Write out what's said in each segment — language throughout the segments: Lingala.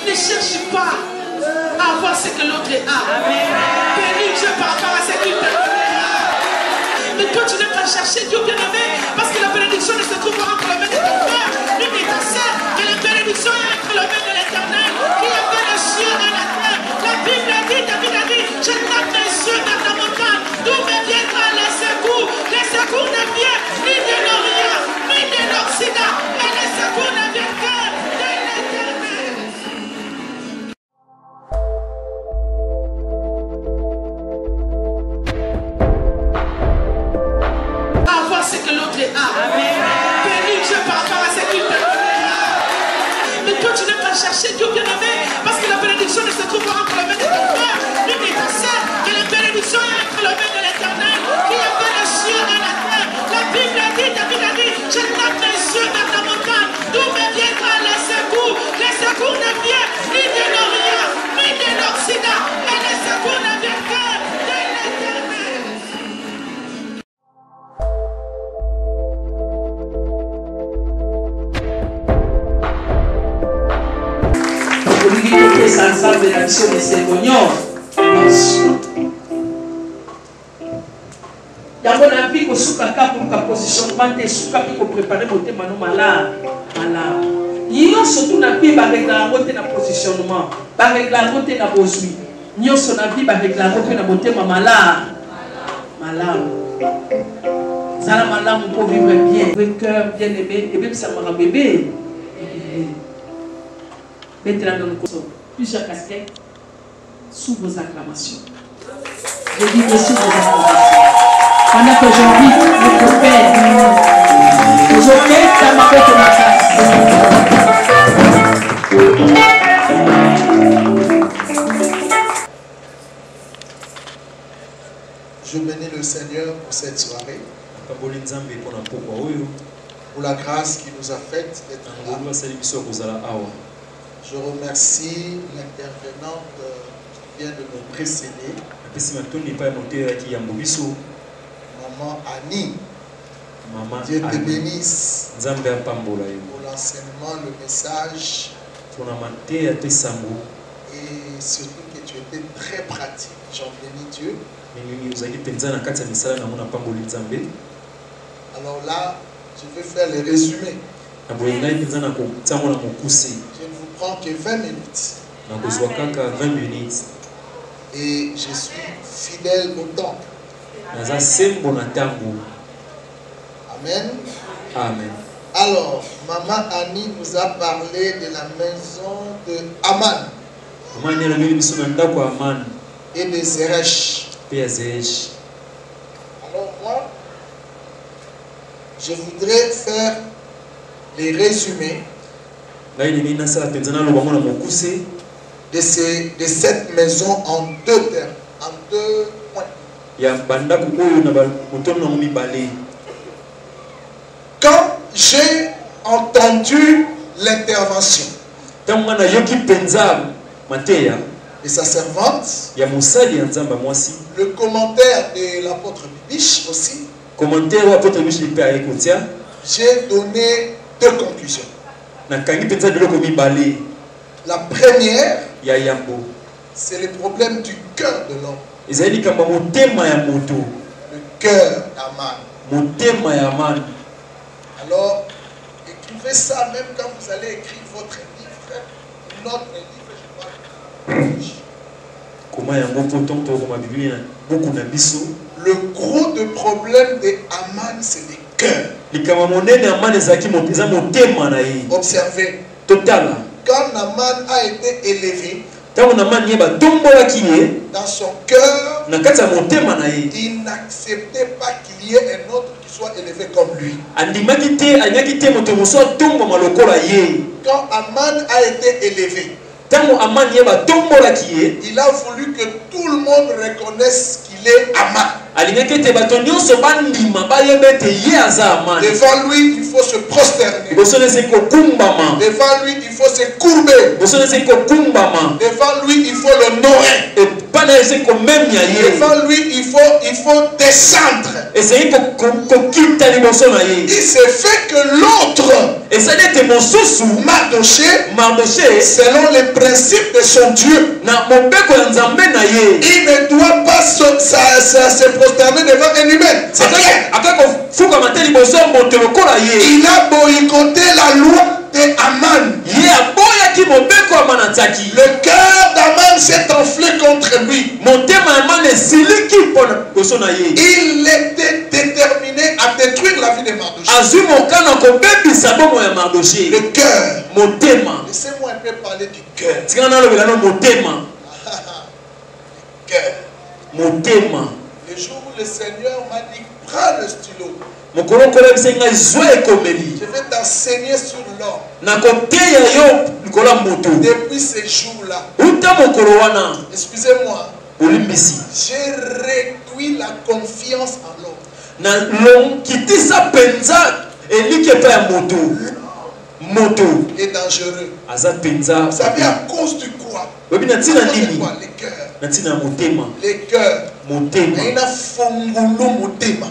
Ne cherche pas à avoir ce que l'autre a. Bénis Dieu par rapport à ce qu'il t'a donné. Mais continue à chercher Dieu bien-aimé, parce que la bénédiction ne se trouve pas entre les mains de ton frère, ni de ta sœur, que la bénédiction est entre les mains de l'Éternel, qui a fait les cieux et la terre. La Bible a dit, David a dit, je tape mes yeux vers la montagne, d'où me viendra les secours. Les secours ne viennent ni de l'Orient, ni de l'Occident, mais les secours ne viennent que de l'Éternel. Avoir ce que l'autre a. Bénis Dieu par rapport à ce qu'il t'a donné. Mais continue à chercher Dieu bien-aimé, parce que la bénédiction ne se trouve pas entre les mains de ton frère, ni de ta sœur, que la bénédiction est entre les mains de l'Éternel, qui a fait les cieux et la terre. La Bible a dit, David a dit, je tape mes yeux vers la montagne, d'où me viendra les secours. Les secours ne viennent ni de l'Orient, ni de l'Occident, mais les secours ne viennent que de l'Éternel. Ensemble la mission de Seigneur. Yango na vie ko suka ka pour ka positionnement te suka ko préparer moté mano mala. Yo surtout na vie ba régler moté na positionnement, ba régler moté na bozui. Nyo so na vie ba régler moté na moté mala. Zala mala pour vivre bien, avec cœur bien aimé et même ça m'a bébé. Maintenant dans le plusieurs casquettes sous vos acclamations. Je dis que sous vos acclamations. Pendant que j'invite notre Père, aujourd'hui, ça m'appelle de ma classe. Je bénis le Seigneur pour cette soirée, pour la grâce qu'il nous a faite d'être là. Je remercie l'intervenante qui vient de me précéder, Maman Annie. Dieu te bénisse pour l'enseignement, le message, et surtout que tu étais très pratique. J'en bénis Dieu. Alors là, je vais faire les résumés. Je ne vous prends que 20 minutes. Et je suis fidèle au temple. Amen. Alors, Maman Annie nous a parlé de la maison de Aman et de Zeresh. Alors moi, je voudrais faire les résumés de cette maison en deux termes, en deux points. Quand j'ai entendu l'intervention de sa servante, le commentaire de l'apôtre Bibiche aussi, j'ai donné deux conclusions. La première, c'est le problème du cœur de l'homme. Le cœur d'Aman. Alors, écrivez ça même quand vous allez écrire votre livre. Notre livre, le gros de problème de Aman, c'est le cœur. Observez. Quand Aman a été élevé, dans son cœur, il n'acceptait pas qu'il y ait un autre qui soit élevé comme lui. Quand Aman a été élevé, il a voulu que tout le monde reconnaisse qu'il est Aman. Devant lui, il faut se prosterner. Devant lui, il faut se courber. Devant lui, il faut l'honorer. Devant lui, il faut descendre. Il se fait que l'autre, Mardoché, selon les principes de son Dieu, il ne doit pas se prosterner devant un humain. Il a boycotté la loi d'Aman. Le cœur d'Aman s'est enflé contre lui. Il était déterminé à détruire la vie de Mardoché. Le cœur. Laissez-moi un peu parler du cœur. Cœur. Le jour où le Seigneur m'a dit, prends le stylo. Je vais t'enseigner sur l'homme. Depuis ces jours-là, excusez-moi, j'ai réduit la confiance en l'homme. Est dangereux. Vous savez à cause du quoi? Les cœurs. Les cœurs. Il a fongolo motema.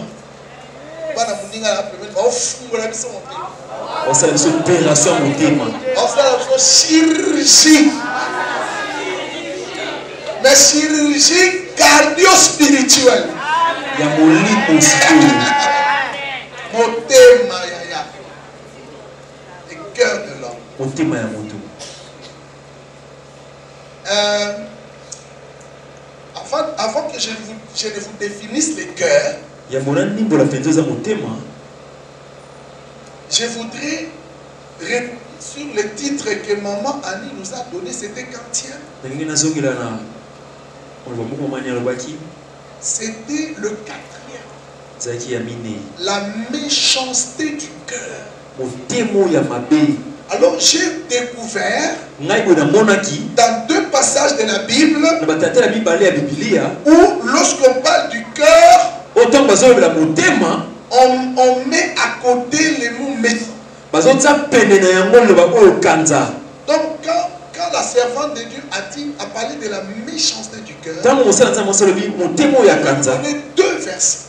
Chirurgie. Mais chirurgie cardio-spirituelle. Motema yaya. Le cœur de l'homme. Avant que je ne vous définisse les cœurs, je voudrais revenir sur le titre que maman Annie nous a donné. C'était quand c'était le 4e. La méchanceté du cœur. Alors j'ai découvert dans 2 passages de la Bible où lorsqu'on parle du cœur, on met à côté les mots méchants. Donc quand la servante de Dieu a parlé de la méchanceté du cœur, on a 2 versets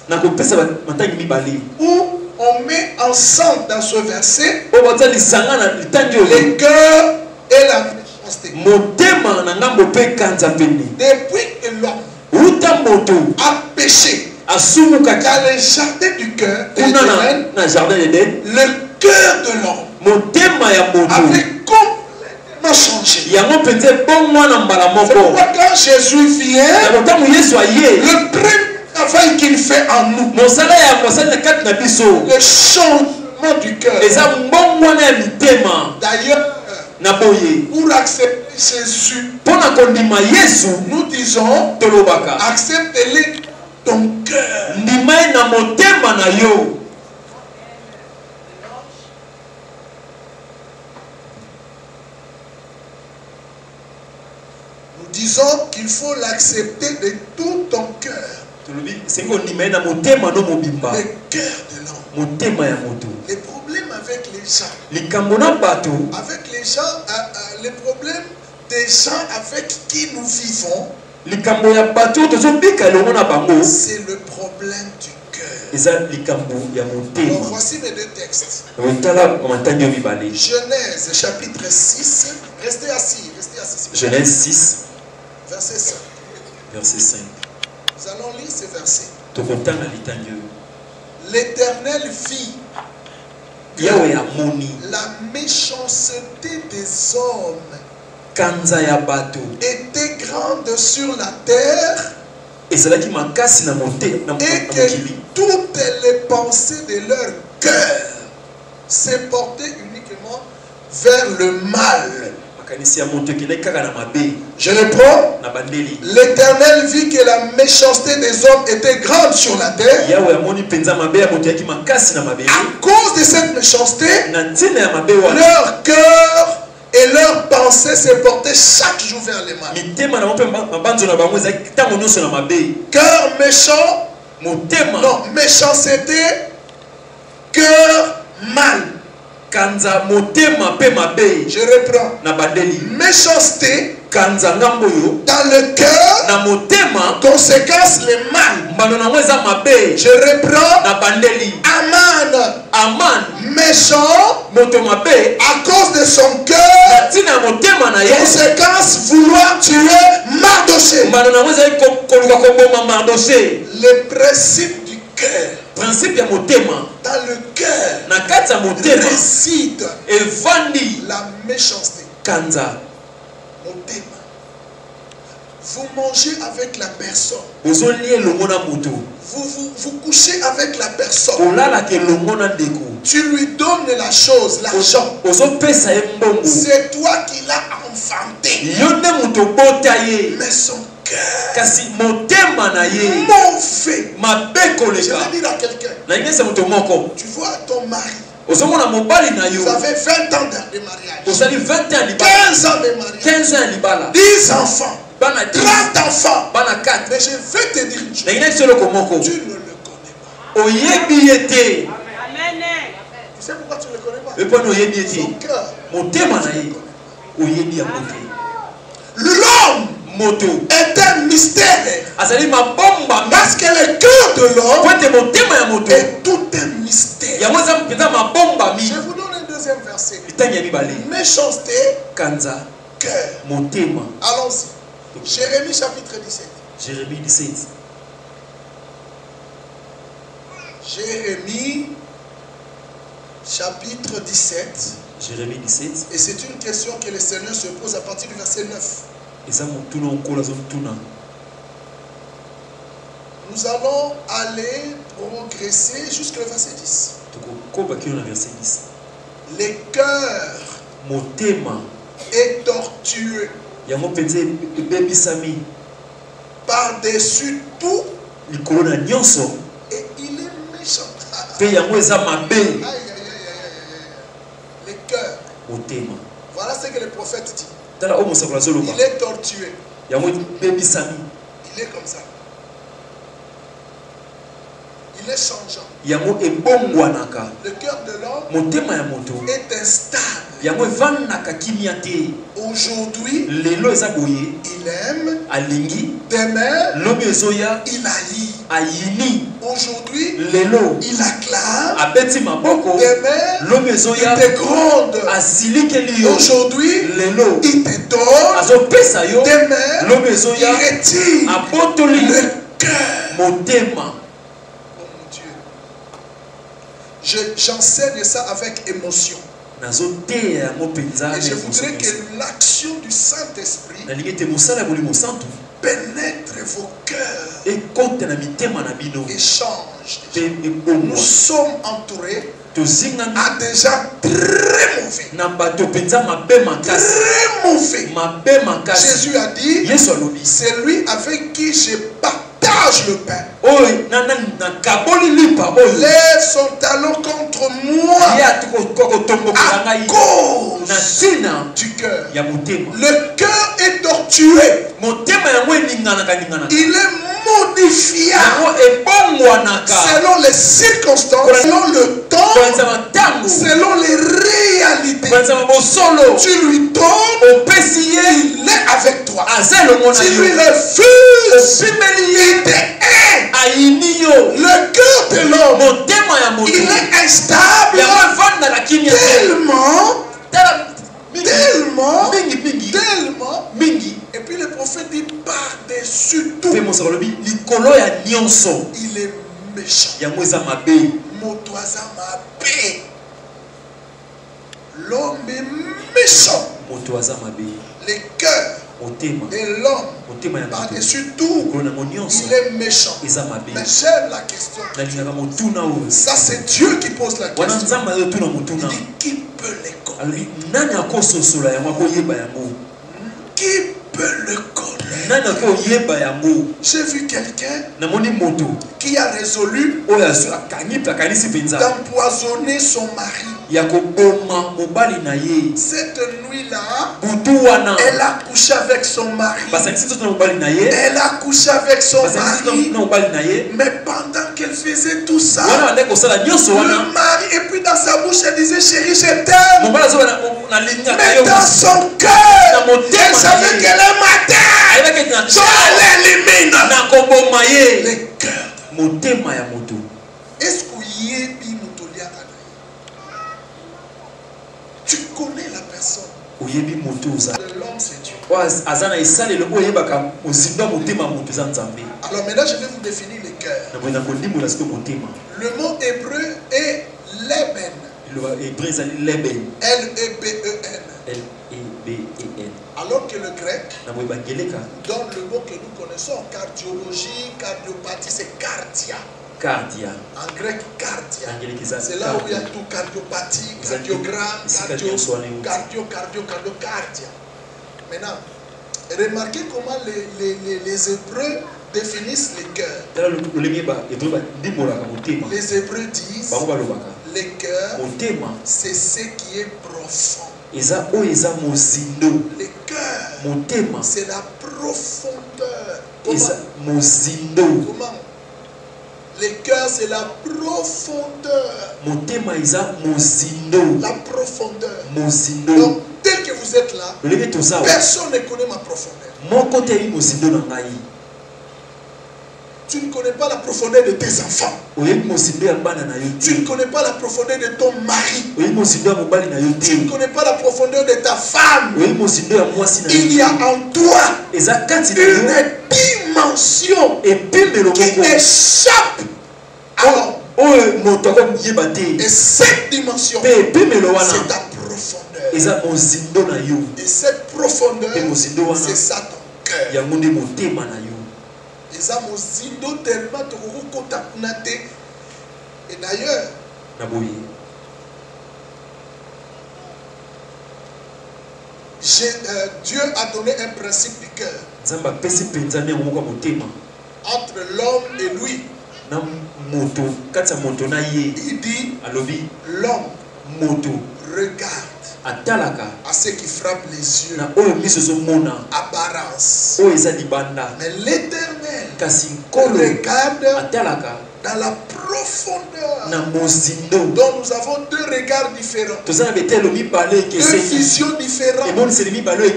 où on met ensemble dans ce verset le cœur et la méchanceté. Depuis que l'homme a péché dans le jardin du cœur, le cœur de l'homme avait complètement changé. C'est pourquoi quand Jésus vient, le premier travail qu'il fait en nous, le changement du cœur. D'ailleurs, pour accepter Jésus, nous disons, accepte-le ton cœur. Nous disons qu'il faut l'accepter de tout ton cœur. Le cœur de l'homme. Les problèmes avec les gens. Les problèmes des gens avec qui nous vivons. C'est le problème du cœur. Donc voici mes 2 textes. Genèse chapitre 6. Restez assis. Genèse 6. Verset 5. Verset 5. Nous allons lire ce verset. L'Éternel vit la méchanceté des hommes était grande sur la terre et que toutes les pensées de leur cœur se portaient uniquement vers le mal. Je reprends. L'Éternel vit que la méchanceté des hommes était grande sur la terre. À cause de cette méchanceté, leur cœur et leurs pensées se portaient chaque jour vers le mal. Cœur méchant, non, méchanceté, cœur mal. Je reprends. Méchanceté, Dans le cœur, conséquence les mal. Je reprends. Aman, méchant, à cause de son cœur, conséquence vouloir tuer Mardoché. Le principe du cœur. Dans le cœur réside la méchanceté. Vous mangez avec la personne. Vous couchez avec la personne. Tu lui donnes la chose, l'argent. C'est toi qui l'as enfanté. Mais son cœur mauvais. Je vais dire à quelqu'un. Tu vois ton mari. Vous avez 20 ans de mariage. 15 ans de mariage. 10 enfants. 30 enfants. Mais je vais te dire une chose. Tu ne le connais pas. Tu sais pourquoi tu ne le connais pas? Son cœur. L'homme est un mystère. Parce que le cœur de l'homme est tout un mystère. Je vous donne un deuxième verset. Méchanceté, cœur. Allons-y. Jérémie chapitre 17. Jérémie 17. Jérémie chapitre 17. Jérémie 17. Et c'est une question que le Seigneur se pose à partir du verset 9. Nous allons aller progresser jusqu'au verset 10. Le cœur est tortueux. Par-dessus tout, et il est méchant. Le cœur. Voilà ce que le prophète dit. Il est tortueux. Il est comme ça. Il est changeant. Le cœur de l'homme est instable. Aujourd'hui, il aime. Demain, il haït. Aujourd'hui, il acclame. Demain, il te gronde. Aujourd'hui, il te donne. Demain, il retire. Le cœur. J'enseigne ça avec émotion. Et je voudrais que l'action du Saint-Esprit pénètre vos cœurs et change. Nous sommes entourés à des gens très mauvais. Très mauvais. Jésus a dit, c'est lui avec qui je partage le pain. Lève son talon contre moi à cause du cœur. Le cœur est tortueux. Il est modifiable selon les circonstances, selon le temps, selon les réalités. Tu lui donnes, il est avec toi. Tu lui refuses, il te hait. Le cœur de l'homme, il est instable tellement. Et puis le prophète dit par-dessus tout, il est méchant. L'homme est méchant. Le cœur de l'homme, par-dessus tout, il est méchant. Mais j'aime la question. Ça, c'est Dieu qui pose la question. Il dit, qui peut les connaître? Qui peut le connaître? J'ai vu quelqu'un qui a résolu d'empoisonner son mari. Cette nuit-là, elle a couché avec son mari. Elle a couché avec son mari. Mais pendant qu'elle faisait tout ça, le mari, et puis dans sa bouche, elle disait, chérie, je t'aime. Mais dans son cœur, Elle savait que le matin, tu allais éliminer le cœur. Est-ce que tu connais la personne? L'homme, c'est Dieu. Alors maintenant, je vais vous définir le cœur. Le mot hébreu est Leben. Leben. L-E-B-E-N. L-E-B-E-N. Alors que le grec donne le mot que nous connaissons, cardiologie, cardiopathie, c'est cardia. Cardia. En grec, cardia. C'est là où il y a tout, cardiopathie, cardiogramme, cardia. Maintenant, remarquez comment les Hébreux définissent le cœur. Les Hébreux disent le cœur, c'est ce qui est profond. Le cœur, c'est la profondeur. Comment? Le cœur, c'est la profondeur. La profondeur. Donc, tel que vous êtes là, personne ne connaît ma profondeur. Tu ne connais pas la profondeur de tes enfants. Tu ne connais pas la profondeur de ton mari. Tu ne connais pas la profondeur de ta femme. Il y a en toi une dimension qui échappe à l'homme. Et cette dimension, c'est ta profondeur. Et cette profondeur, c'est ça ton cœur. Et d'ailleurs, Dieu a donné un principe du cœur entre l'homme et lui. Il dit l'homme regarde à ce qui frappe les yeux, apparence. Mais l'Éternel regarde dans la profondeur. Donc nous avons deux regards différents, deux visions différentes.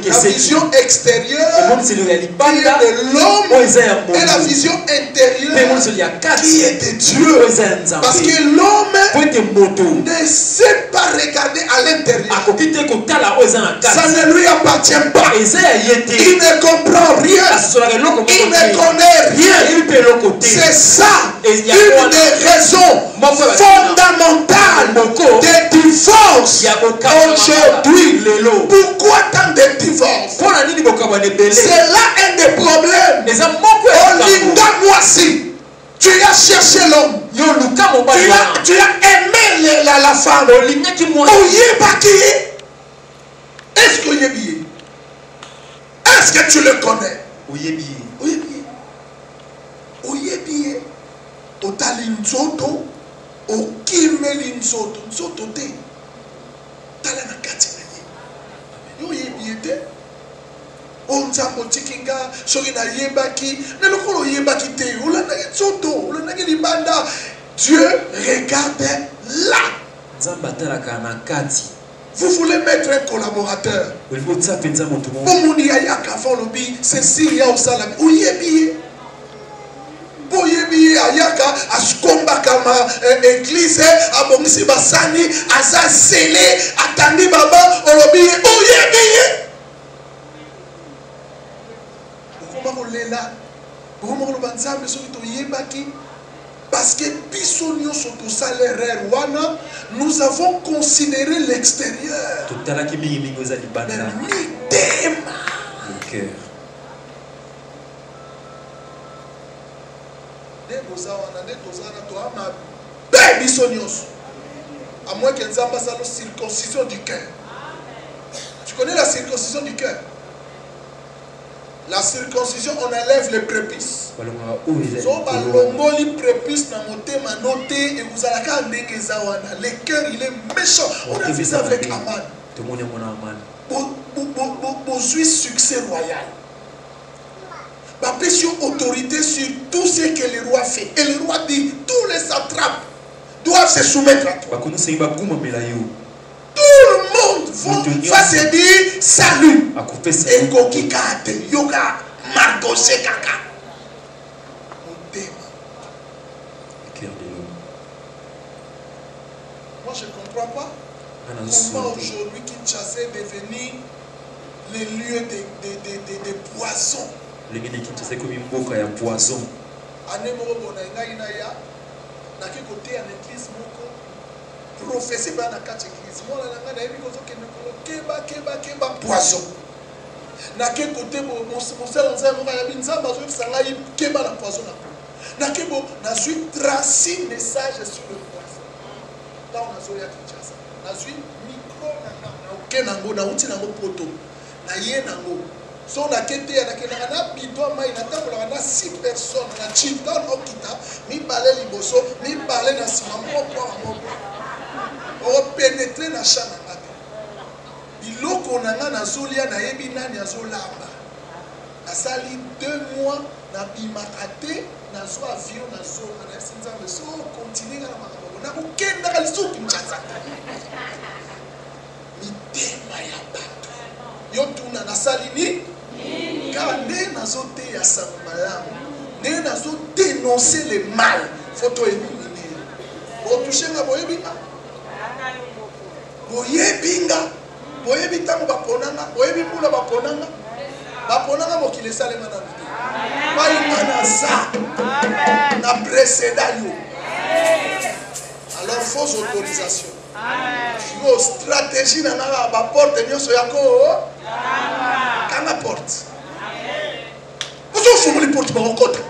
La vision extérieure qui est de l'homme et la vision intérieure qui est de Dieu. Parce que l'homme ne sait pas regarder à l'intérieur. Ça ne lui appartient pas. Il ne comprend rien. Il ne connaît rien. C'est ça une des raisons fondamentales des divorces aujourd'hui. Pourquoi tant de divorces? C'est là un des problèmes. Olinga Mwasi, tu as cherché l'homme, tu as aimé la femme. Est-ce que est-ce que tu le connais? Otali nzoto, okimeli nzoto, nzoto te. Tala na kati na ye. Yo yebiete. Onza motikinga, soki na yebaki, na lokolo yebaki te. Olanda nzoto, olanda libanda. Dieu regarde là. Vous voulez mettre un collaborateur. Omuni ayaka fo lobi, ceci ya osalami. Oyebi. Boyebi ayaka askomba kama église abongisi basani aza sele atandi baba olobi oyebi ukoma kolela ukoma koloba nzambe soki toyebaki parce que biso nyonso tosala erreur wana nous avons considéré l'extérieur mitema le cœur. À moins qu'il y ait une circoncision du cœur. Tu connais la circoncision du cœur? La circoncision, on enlève les prépuces. Le cœur, il est méchant. On a vu ça avec Aman. Besoin succès royal. Ma autorité sur tout ce que le roi fait. Et le roi dit, tous les satrapes doivent se soumettre à toi. Tout le monde va se dire salut. Et koki kate yoga margose kaka. Moi je ne comprends pas comment aujourd'hui Kinshasa est devenu les lieux de poissons. Les Kinshasa comme une boca ya poisson. Année moko na ngai na ya na ki côté en église moko prophétie ba na kati église moi na ngai na yebi kozo keba poisson na ki côté mon sel nzambe moko ya binzamba zo sanga keba na poisson na ki bo na suis 36 messages sur le poisson là on a zo ya Kinshasa na suis micro na kenango na uti nango poto na ye nango so na kete ya na bidon mai na tambola na 6 personnes na chiton okita mi balé liboso mi balé na sima moko o pénétrer na chambre ngate biloko nanga na zolia na yebi nani azolamba na sali 2 mois na bimakate na zo avion na zo na sinzambe so continuer na makambo na kokenda ka lisuki mchaza mitema ya bato yo tuna na sali ni car nde nazo te ya sambalamu nde nazo dénoncer le mal photo éliminer bo touchenga boyebinga boyebi tango baponanga boyebi mbula baponanga mokili salema na bide bayinga na za na précédent yo alors fausse autorisation yo stratégie na nga ba porte nyonso yako kanga porte ozo fumuli porte bakokota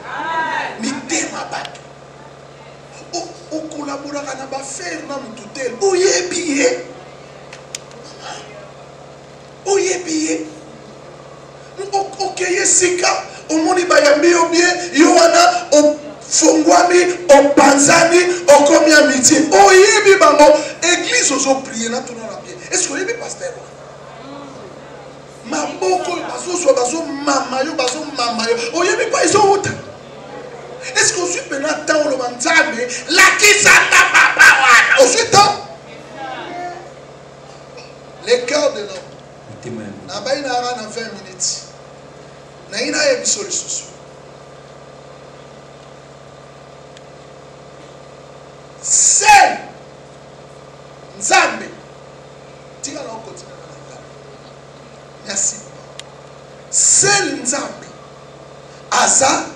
mitema bato okolaboraka na bafere na mutu te oyebi ye okeye sika omoni bayambi yo bien yo wana ofongwami opanzani okomi amitié oyebi bango église ozoprie na tuna na bien est-ce que oyebi pasteur maboko bazozwa bazomama yo oyebi pa ezowuta est-ce que ozwi pena ntango oloba nzambe lakisanga papa wana ozwi ntango le cœur de l'homme na bai na nga na 20 minutes na ye na yebi so lisusu seul nzambe tika na okotina na nzambe merci seul nzambe aza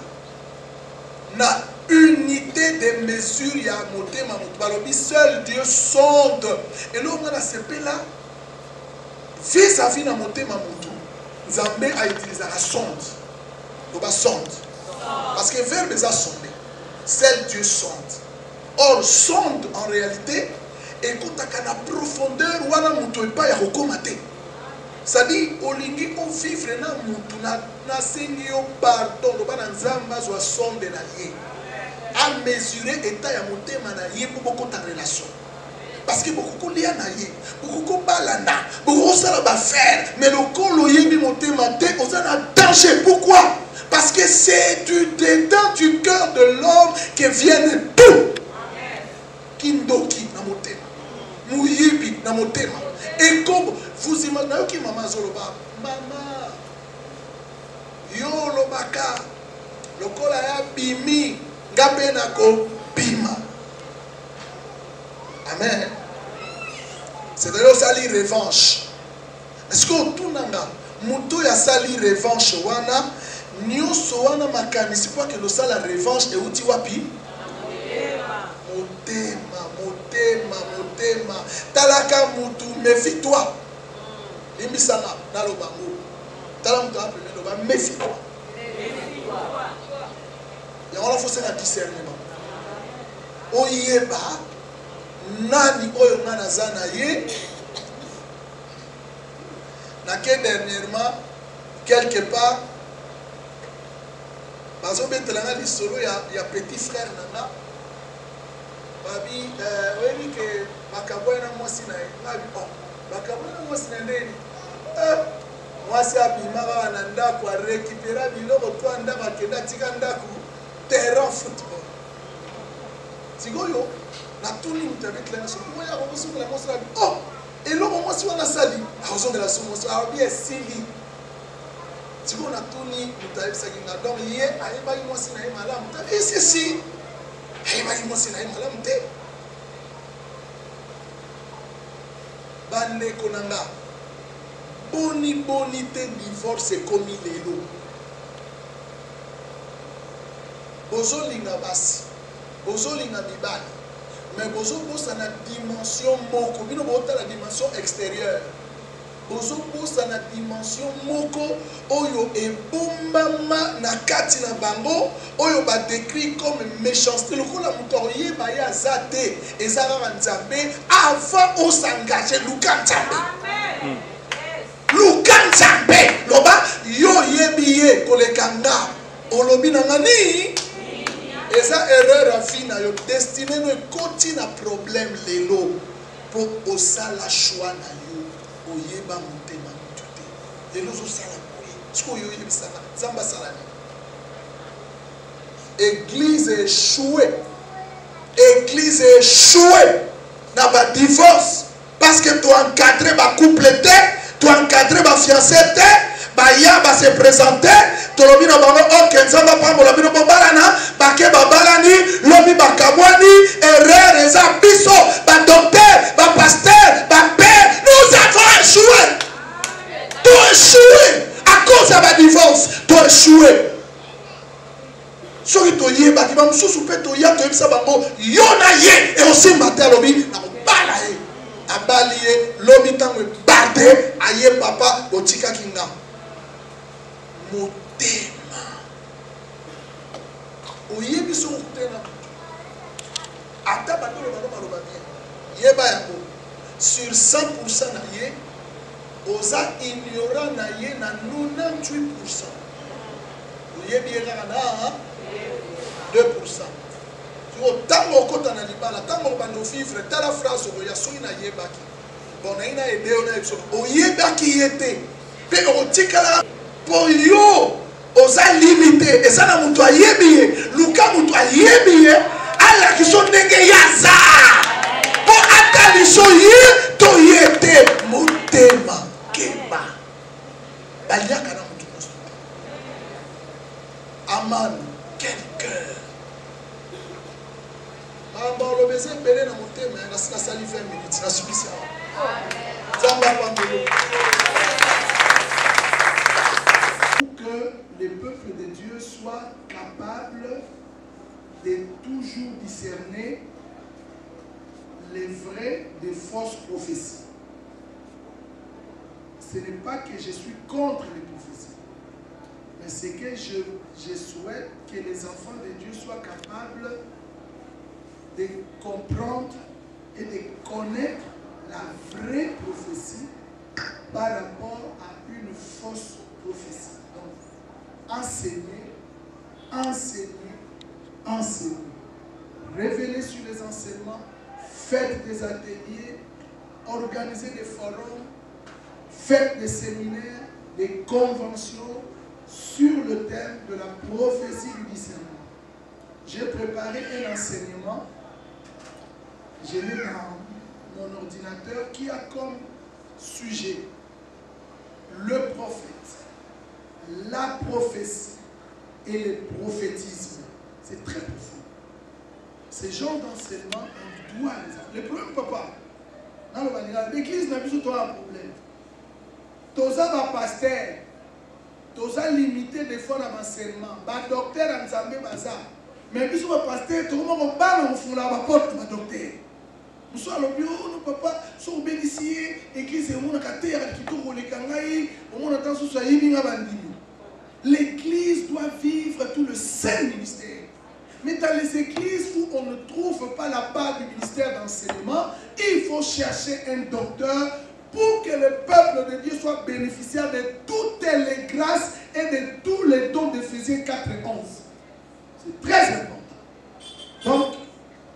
na unité de mesure ya motema moto balobi seul Dieu sonde elonga na sepela vis-à-vis na motema moto nzambe a utilisé la sonde loba sonde parce que verbe eza sonde seul Dieu sonde. Or sonde en réalité ekotaka na profondeur wana moto epai ya kokoma te c'est-à-dire olingi ovivre na motu nasengi yo pardon loba na nzambe azwa sonde na ye amesurer état ya motema na ye mpo bokota relation parce que bokokolia na ye bokokobalana bokokosala bafere mais lokolo oyebi motema te oza na danger. Pourquoi? Parce que c'est du dedans du cœur de l'homme que viennent tout kindoki na motema muyibi na motema. Et comme vous imaginez que maman zoloba mama yo lobaka lokola ya bimi ngape na ko bima. Amen. C'est-à-dire sali revanche. Est-ce que tout nanga muto ya sali revanche wana nyonso wana makanisi kwa que lo sala revanche e uti wapi? Motema. Talaka mutu méfie-toi. Limisanga na lobango. Tala mutu appelé loba méfie-toi. Ya on faut faire un discernement. Oyeba nani oyo ngana zana ye. Na ke dernièrement quelque part bazo betelanga lisolo ya petit frère nanga. Babi wewe ke makabwana mwasi na ngabi oh makabwana mwasi na ndeni mwasi abimaka na ndako a récupérer biloko to ndaka kenda tika ndako terrain football sikoyo na tuni mtabetla na soko ya ko soko la mwasi oh Et là, moi, si on a sali, raison de la sommation, alors bien, Sili. Si on a tout ni, nous avons ça qui n'a donc hier, aïe, moi, si naïm alam, et c'est si, aïe, moi, si naïm alam, te. Bande konanga, bonité divorce comme il est l'eau. Bozo linga basi, bozo linga mibali. Mais bozo bosa na dimension moko, bino bota la dimension extérieure. Bozo bosa na dimension moko oyo ebombama na kati na bango oyo ba décrit comme méchanceté. Lokola muto yeba ya zate ezara nzambe avant on s'engager luka nzambe. Amen. Luka nzambe loba yo yebiye kolekanga olobi na ngani. Et ça, erreur à fin, yo destiné no koti na problème lelo pour osala choix na yo oyeba motema mutute. Lelo zo sala koye. Siko yo yebisaka zamba sala ni. Église échouée. Église échouée na ba divorce parce que tu encadré ba couple te, tu encadré ba fiancé te. Baya va se présenter, tolobi na bango ok nzamba pa molobi no balana, bake babalani, lobi bakamwani, erreur eza biso, ba docteur, ba pasteur, ba père, nous avons échoué. Tu as échoué à cause de la divorce, tu as échoué. Soki to yeba ki ba mususu pe to ya to yebisa bango yona ye et aussi matin lobi na bala ye. Abali ye lobi tango barde aye papa botika kinga. Motema oyebi so kutena ata batolo baloba bien yeba yango sur 100% na ye oza ignorant na ye na 98%. Oyebi ye kaka na 2%. So tango okota na libala tango bando vivre tala phrase oya soki na yebaki bon na ina ede ona episode oyebaki yete pe otikala pour yo, osa limité. Et ça na mutu ayebiye, luka mutu ayebiye, ala kiso nenge yaza. Pour ataliso ye, to yete motema keba. Baliaka na mutu kosto. Aman, quel cœur. Mamba lo bese belé na motema, na sali 20 minutes, na subisi. Zamba pambelo. Que les peuples de Dieu soient capables de toujours discerner les vraies des fausses prophéties. Ce n'est pas que je suis contre les prophéties, mais c'est que je souhaite que les enfants de Dieu soient capables de comprendre et de connaître la vraie prophétie par rapport à une fausse prophétie. Enseigner, révéler sur les enseignements, faites des ateliers, organisez des forums, faites des séminaires, des conventions sur le thème de la prophétie du discernement. J'ai préparé un enseignement, je l'ai dans mon ordinateur, qui a comme sujet le prophète, la prophétie et le prophétisme. C'est très profond. Ces genres d'enseignement, on doit les avoir. Le problème, papa, dans l'église, n'a plus un problème. Toza va pasteur, toza limité des fois dans l'enseignement. Ba docteur en Zambé baza. Mais puis va pasteur, tout le monde va au fond la porte de docteur. Nous sommes au bureau, nos papa sont bénitiés, église et mon terre qui tourne les kangaï, au monde attend sous sa yibinga bandimi. L'église doit vivre tout le saint ministère. Mais dans les églises où on ne trouve pas la part du ministère d'enseignement, il faut chercher un docteur pour que le peuple de Dieu soit bénéficiaire de toutes les grâces et de tous les dons d'Éphésiens 4 et 11. C'est très important. Donc,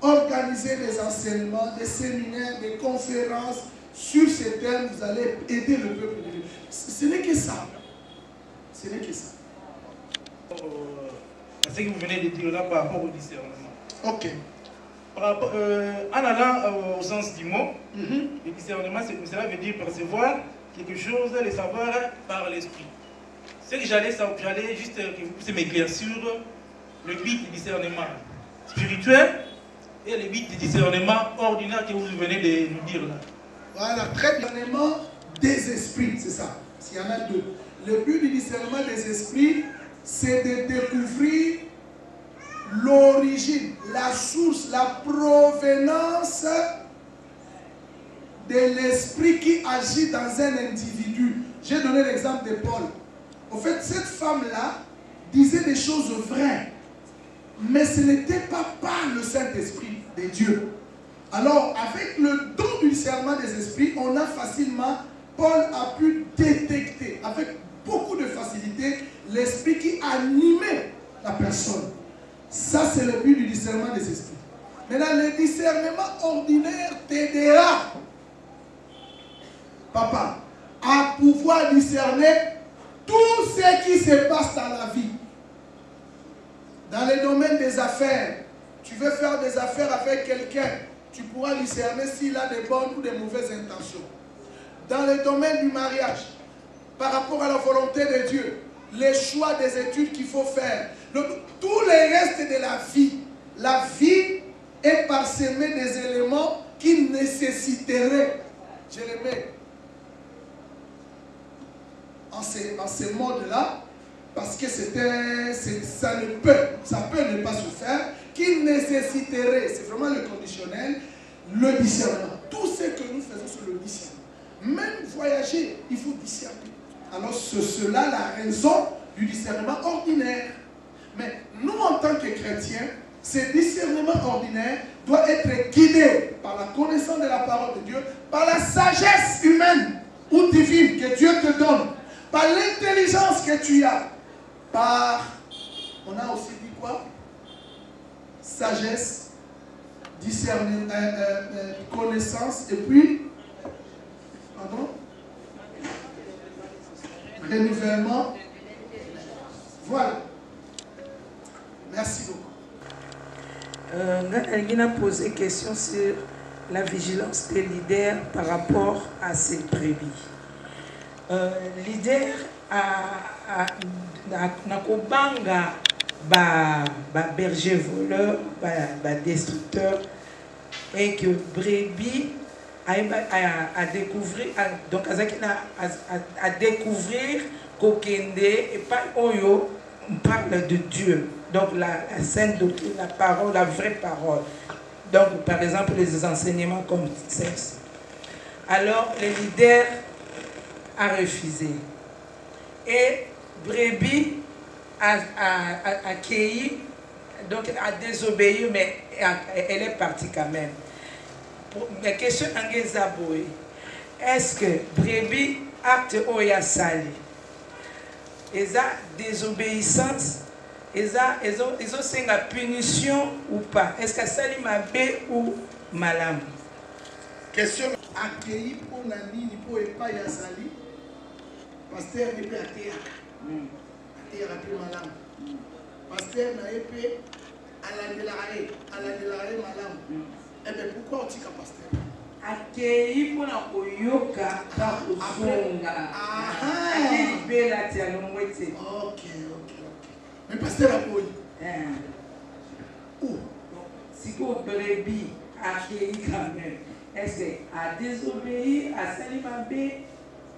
organisez des enseignements, des séminaires, des conférences sur ces thèmes, vous allez aider le peuple de Dieu. Ce n'est que ça. Ce n'est que ça. Ce que vous venez de dire là par rapport au discernement. Ok. En allant au sens du mot, le discernement, cela veut dire percevoir quelque chose, le savoir par l'esprit. C'est que j'allais juste que vous puissiez m'éclairer sur le but du discernement spirituel et le but du discernement ordinaire que vous venez de nous dire là. Voilà, très discernement des esprits, c'est ça. S'il y en a deux. Le but du discernement des esprits, c'est de découvrir l'origine, la source, la provenance de l'esprit qui agit dans un individu. J'ai donné l'exemple de Paul. En fait, cette femme-là disait des choses vraies, mais ce n'était pas par le Saint-Esprit de Dieu. Alors, avec le don du discernement des esprits, on a facilement, Paul a pu détecter, avec beaucoup de facilité, l'esprit qui animait la personne. Ça, c'est le but du discernement des esprits. Maintenant, le discernement ordinaire t'aidera, papa, à pouvoir discerner tout ce qui se passe dans la vie. Dans le domaine des affaires, tu veux faire des affaires avec quelqu'un, tu pourras discerner s'il a de bonnes ou de mauvaises intentions. Dans le domaine du mariage, par rapport à la volonté de Dieu, les choix des études qu'il faut faire, tout le reste de la vie est parsemée des éléments qui nécessiteraient, je le mets en ce mode-là, parce que ça peut ne pas se faire, qui nécessiterait, c'est vraiment le conditionnel, le discernement. Tout ce que nous faisons sur le discernement. Même voyager, il faut discerner. Alors c'est cela la raison du discernement ordinaire. Mais nous, en tant que chrétiens, ce discernement ordinaire doit être guidé par la connaissance de la parole de Dieu, par la sagesse humaine ou divine que Dieu te donne, par l'intelligence que tu as, par, on a aussi dit quoi? Sagesse, discernement, connaissance, et puis, pardon, renouvellement. Voilà. Merci beaucoup. Elle a posé une question sur la vigilance des leaders par rapport à ces brebis. Leader nakobanga ba berger voleur, ba destructeur, et que brebis à découvrir, donc à découvrir kokende et pas oyo, on parle de Dieu, donc la sainte doctrine, la parole, la vraie parole. Donc par exemple les enseignements comme sexe. Alors le leader a refusé et brebis a accueilli, donc a désobéi, mais elle est partie quand même. Ma question est-ce que brebis acte oya sali, ils ont désobéissance, ils ont la punition ou pas? Est-ce que sali mabe ou malam? Question accueilli pour nani ni pour pas ya sali. Pasteur n'est pas athée. Athée rapide malam. Pasteur n'a pas à la délarée malam. Eh bien pourquoi on dit qu'à pasteur? Accueilli pour la koyoka ka kozonga. Accueilli bela tia longwete. Ok. Mais pasteur a boy. Où? Si vous brebis accueilli quand même. Est-ce qu'à désobéir, à Salimabé?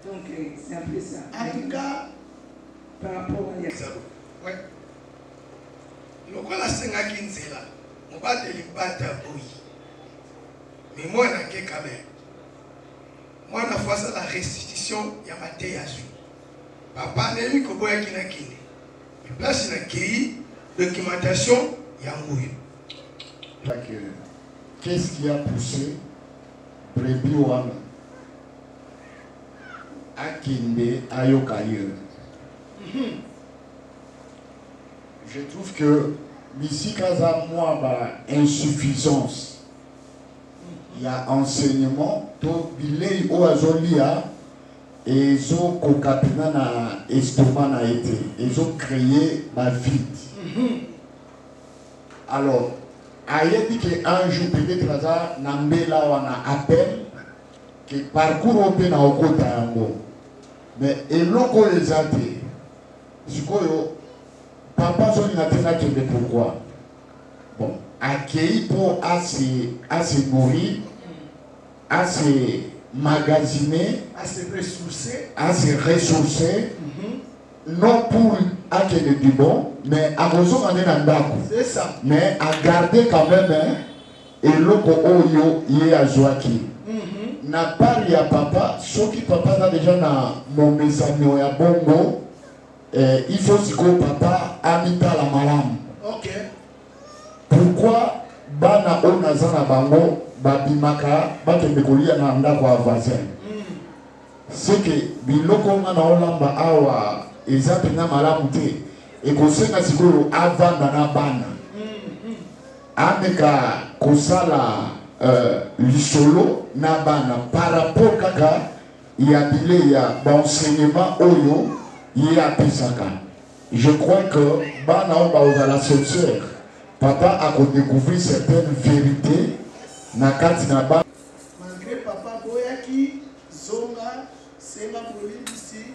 Donc c'est un peu ça. En tout cas, par rapport à ça. Ouais. Donc la senga kinzela, on va te libata boy. Mais moi na ke quand même. Moi na fois ça la restitution ya maté yasu. Papa nemi ko boya kina kine. Mais place na kei documentation ya ngouyo. Qu'est-ce qui a poussé brebis wana akinde ayokaye? Je trouve que ici kaza moi ba insuffisance, il y a enseignement to bilei o azolia et zo kokapina na estomac na été, ils ont créé ma vide. Alors ayebi que un jour peut-être aza na mbela wana appel que parcours ope na okota yango mais eloko eza te sikoyo papa zolinga te nakende pourquoi bon akei mpo ase nourrir ase magasiner ase ressourcer non pour akende du bon mais akozonga nde na ndako mais a garder quand même eloko oyo ye azwaki na part ya papa soki papa aza déjà na momesano ya bongo il faut sikoyo papa amitala malamu pourquoi bana oyo naza na bango babimaka bakende kolia na ndako ya voisin c'est que biloko nga na olamba awa eza mpenza malamu te ekosenga sikoyo avanda na bana ameka kosala lisolo na bana par rapport kaka ya bile ya baenseignement oyo ye apesaka. Je crois que bana oyo baozala sincere papa akodécouvrir certaines vérités na kati na bana malgré papa boyaki zonga senga molimbisi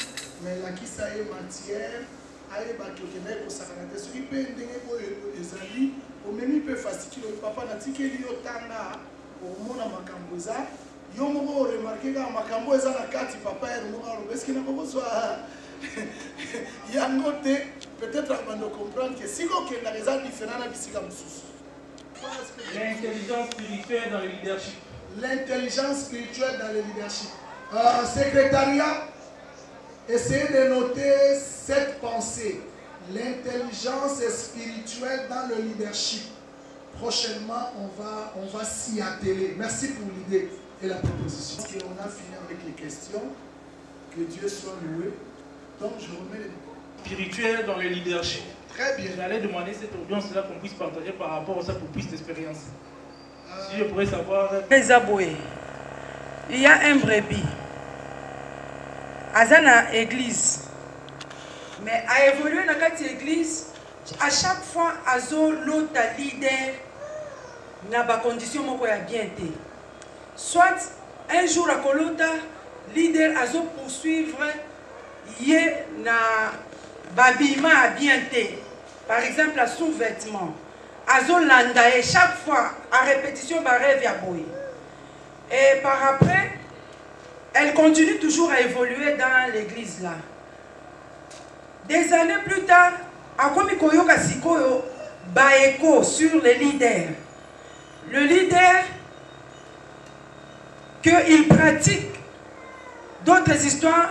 mais lakisa ye matière ayebaki okende kosakana te soki mpe ndenge oyo ezali omemi mpe fasikile papa natikeli yo tanga omona makambo eza yo moko oremarke kaka makambo eza na kati papa eromoka aloba eske nakokozwa yango te peut-être abando comprendre que siko okendaka eza différent na bisika mosusu. L'intelligence spirituelle dans le leadership. L'intelligence spirituelle dans le leadership. Secrétariat, essayez de noter cette pensée. L'intelligence spirituelle dans le leadership. Prochainement, on va s'y atteler. Merci pour l'idée et la proposition. On a fini avec les questions. Que Dieu soit loué. Donc, je remets les mots. Spirituel dans le leadership. Très bien. J'allais demander cette audience-là qu'on puisse partager par rapport à sa propre expérience. Si je pourrais savoir... Il y a un brebis. Azana église. Mais à évoluer dans cette église, à chaque fois, azo l'autre leader n'a pas condition moko ya bien été. Soit un jour à kolota leader azo poursuivre yé na babima a bien été. Par exemple, à sous-vêtement. Azo landa et chaque fois à répétition ba rêve ya boy. Et par après, elle continue toujours à évoluer dans l'église là. Des années plus tard, à Komikoyoka Sikoyo, Baeko sur les leaders. Le leader, qu'il pratique d'autres histoires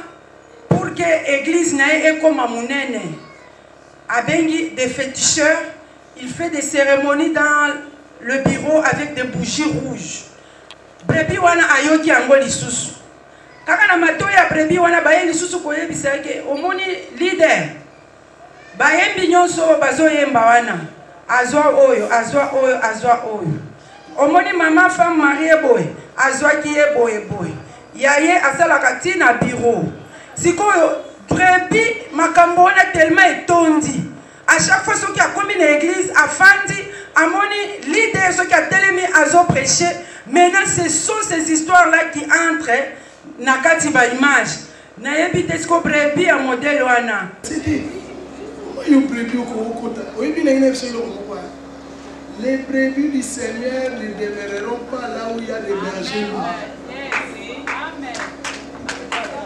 pour que l'église n'ait comme Amounene. Abengi des féticheurs, il fait des cérémonies dans le bureau avec des bougies rouges. Brebi wana ayoki angoli susu. Kaka na mato ya brebi wana baye lisusu koyebisa ke omoni leader bayembi nyonso bazoyemba wana azwa oyo azwa oyo azwa oyo omoni mama femme mariée boy azwa ki ye boy boy yaye asalaka tina bureau sikoyo brebi makambo wana tellement etondi à chaque fois soki akomi na église afandi amoni leader soki atelemi azo prêcher. Maintenant ce sont ces histoires là qui entrent na kati ba image na yebi tesko brebi a modèle wana les brebis du Seigneur ne demeureront pas là où il y a des bergers.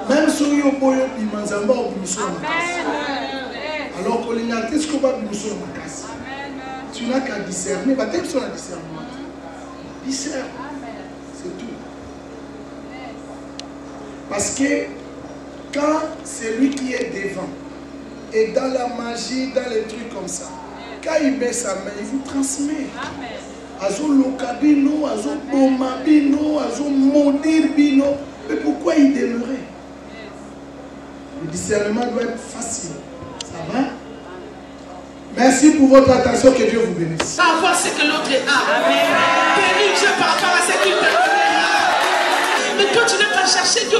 Même si yo boyo bimanzamba ou bimuso alors que l'inaltis ko ba bimuso makasi tu n'as qu'à discerner ba tête sur la discernement discerne. C'est tout. Parce que quand celui qui est devant est dans la magie, dans les trucs comme ça, quand il met sa main, il vous transmet. Azo lokabino, azo bomabino, azo maudire bino. Mais pourquoi il demeurait? Le discernement doit être facile. Ça va? Merci pour votre attention, que Dieu vous bénisse. Savoir ce que l'autre a. Bénis Dieu par rapport à ce qu'il te donne. Mais toi, tu n'as qu'à chercher Dieu.